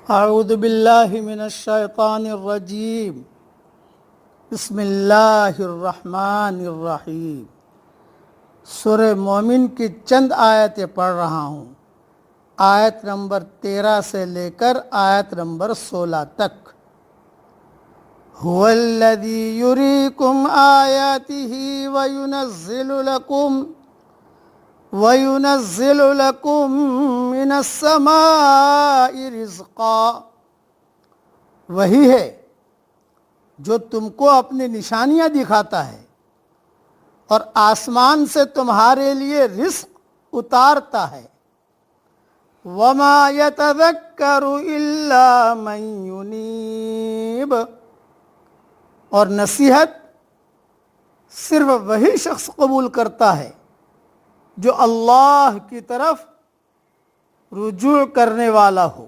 اعوذ باللہ من الشیطان الرجیم بسم اللہ الرحمن الرحیم۔ سورہ مومن کی چند آیتیں پڑھ رہا ہوں، آیت نمبر 13 سے لے کر آیت نمبر 16 تک۔ هو الذی یریکم آیاتہ وَيُنَزِّلُ لَكُم مِّنَ السَّمَاءِ رِزْقًا، وہی ہے جو تم کو اپنی نشانیاں دکھاتا ہے اور آسمان سے تمہارے لیے رزق اتارتا ہے۔ وَمَا يَتَذَكَّرُ إِلَّا مَن يُنِيبُ، اور نصیحت صرف وہی شخص قبول کرتا ہے جو اللہ کی طرف رجوع کرنے والا ہو۔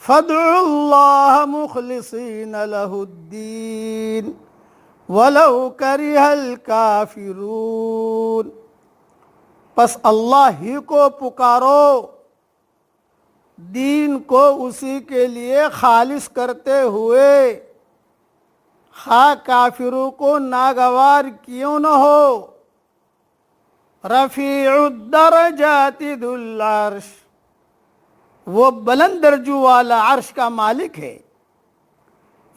فَادْعُوا اللَّهَ مُخْلِصِينَ لَهُ الدِّينَ وَلَوْ كَرِهَ الْكَافِرُونَ، پس اللہ ہی کو پکارو، دین کو اسی کے لیے خالص کرتے ہوئے، خواہ کافروں کو ناگوار کیوں نہ ہو۔ رفیع الدرجات ذو العرش، وہ بلند درجوں والا عرش کا مالک ہے۔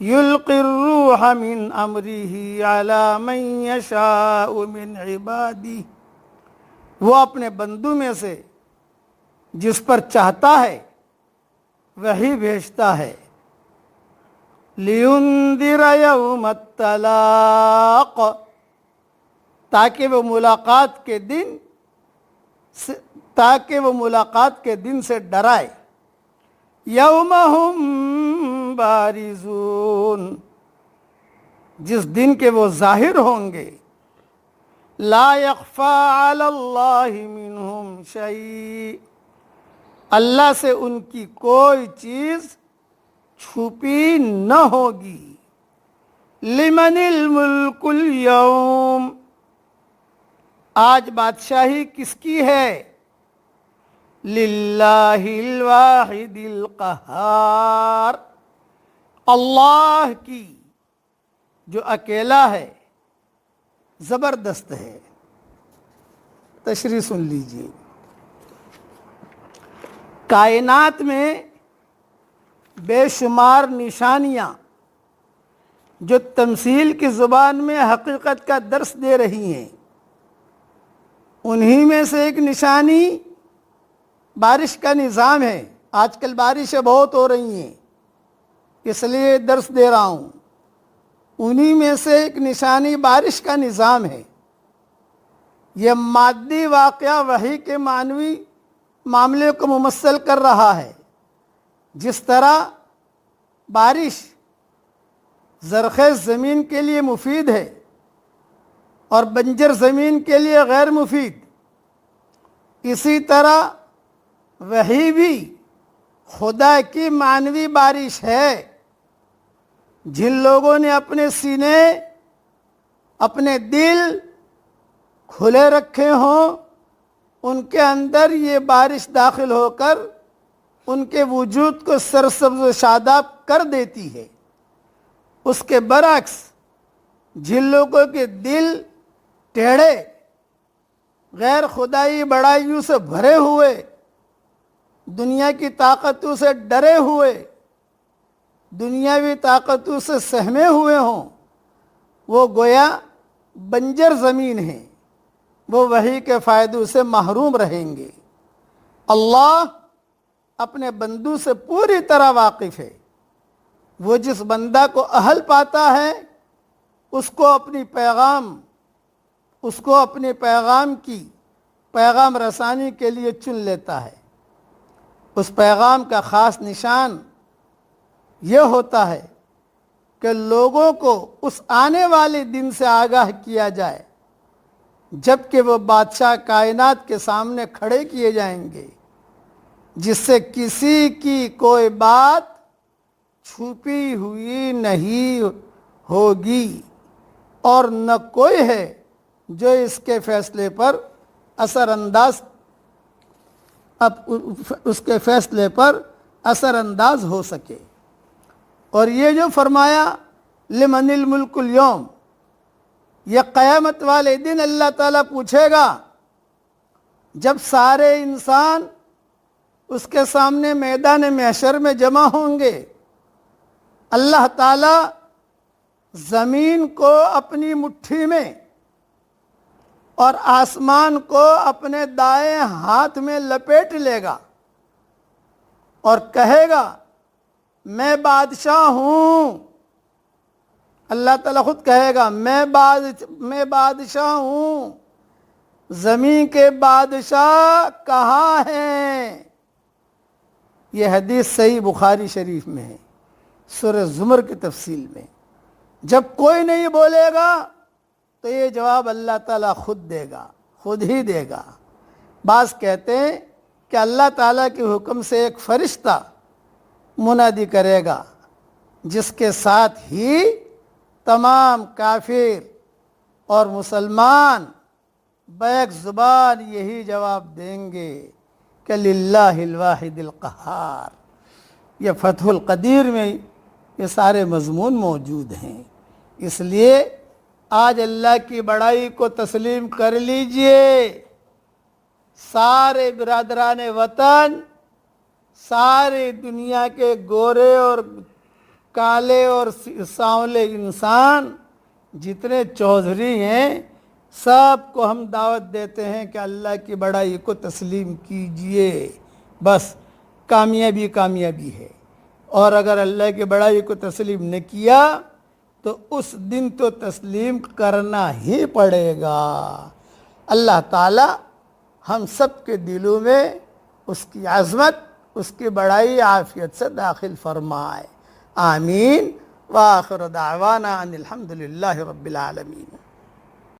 یلقی الروح من امرہ علی من یشاء من عبادہ، وہ اپنے بندوں میں سے جس پر چاہتا ہے وحی بھیجتا ہے۔ لینذر یوم التلاق، تاکہ وہ ملاقات کے دن سے ڈرائے۔ یوم ہم بارزون، جس دن کے وہ ظاہر ہوں گے۔ لا یخفی علی اللہ منہم شیء، اللہ سے ان کی کوئی چیز چھپی نہ ہوگی۔ لمن الملک اليوم، آج بادشاہی کس کی ہے؟ للہ الواحد القہار، اللہ کی جو اکیلا ہے، زبردست ہے۔ تشریح سن لیجیے۔ کائنات میں بے شمار نشانیاں جو تمثیل کی زبان میں حقیقت کا درس دے رہی ہیں، انہی میں سے ایک نشانی بارش کا نظام ہے۔ آج کل بارشیں بہت ہو رہی ہیں، اس لیے درس دے رہا ہوں۔ انہی میں سے ایک نشانی بارش کا نظام ہے۔ یہ مادی واقعہ وحی کے معنوی معاملے کو ممثل کر رہا ہے۔ جس طرح بارش زرخیز زمین کے لیے مفید ہے اور بنجر زمین کے لیے غیر مفید، اسی طرح وحی بھی خدا کی معنوی بارش ہے۔ جن لوگوں نے اپنے سینے، اپنے دل کھلے رکھے ہوں، ان کے اندر یہ بارش داخل ہو کر ان کے وجود کو سرسبز و شاداب کر دیتی ہے۔ اس کے برعکس جن لوگوں کے دل ٹیڑھے، غیر خدائی بڑائیوں سے بھرے ہوئے، دنیا کی طاقتوں سے ڈرے ہوئے، دنیاوی طاقتوں سے سہمے ہوئے ہوں، وہ گویا بنجر زمین ہیں، وہ وحی کے فائدوں سے محروم رہیں گے۔ اللہ اپنے بندوں سے پوری طرح واقف ہے۔ وہ جس بندہ کو اہل پاتا ہے اس کو اپنی پیغام رسانی کے لیے چن لیتا ہے۔ اس پیغام کا خاص نشان یہ ہوتا ہے کہ لوگوں کو اس آنے والے دن سے آگاہ کیا جائے جب کہ وہ بادشاہ کائنات کے سامنے کھڑے کیے جائیں گے، جس سے کسی کی کوئی بات چھپی ہوئی نہیں ہوگی، اور نہ کوئی ہے جو اس کے فیصلے پر اثر انداز ہو سکے۔ اور یہ جو فرمایا لمن الملک اليوم، یہ قیامت والے دن اللہ تعالیٰ پوچھے گا، جب سارے انسان اس کے سامنے میدان محشر میں جمع ہوں گے، اللہ تعالیٰ زمین کو اپنی مٹھی میں اور آسمان کو اپنے دائیں ہاتھ میں لپیٹ لے گا اور کہے گا میں بادشاہ ہوں۔ اللہ تعالیٰ خود کہے گا میں بادشاہ ہوں، زمین کے بادشاہ کہاں ہیں؟ یہ حدیث صحیح بخاری شریف میں ہے، سورہ زمر کی تفصیل میں۔ جب کوئی نہیں بولے گا تو یہ جواب اللہ تعالیٰ خود دے گا، خود ہی دے گا۔ بعض کہتے ہیں کہ اللہ تعالیٰ کے حکم سے ایک فرشتہ منادی کرے گا، جس کے ساتھ ہی تمام کافر اور مسلمان بیک زبان یہی جواب دیں گے کہ للہ الواحد القہار۔ یہ فتح القدیر میں یہ سارے مضمون موجود ہیں۔ اس لیے آج اللہ کی بڑائی کو تسلیم کر لیجئے۔ سارے برادران وطن، سارے دنیا کے گورے اور کالے اور سانولے انسان جتنے چودھری ہیں، سب کو ہم دعوت دیتے ہیں کہ اللہ کی بڑائی کو تسلیم کیجئے، بس کامیابی کامیابی ہے۔ اور اگر اللہ کی بڑائی کو تسلیم نہ کیا تو اس دن تو تسلیم کرنا ہی پڑے گا۔ اللہ تعالی ہم سب کے دلوں میں اس کی عظمت، اس کی بڑائی عافیت سے داخل فرمائے۔ آمین۔ وآخر دعوانا ان الحمد للہ رب العالمین۔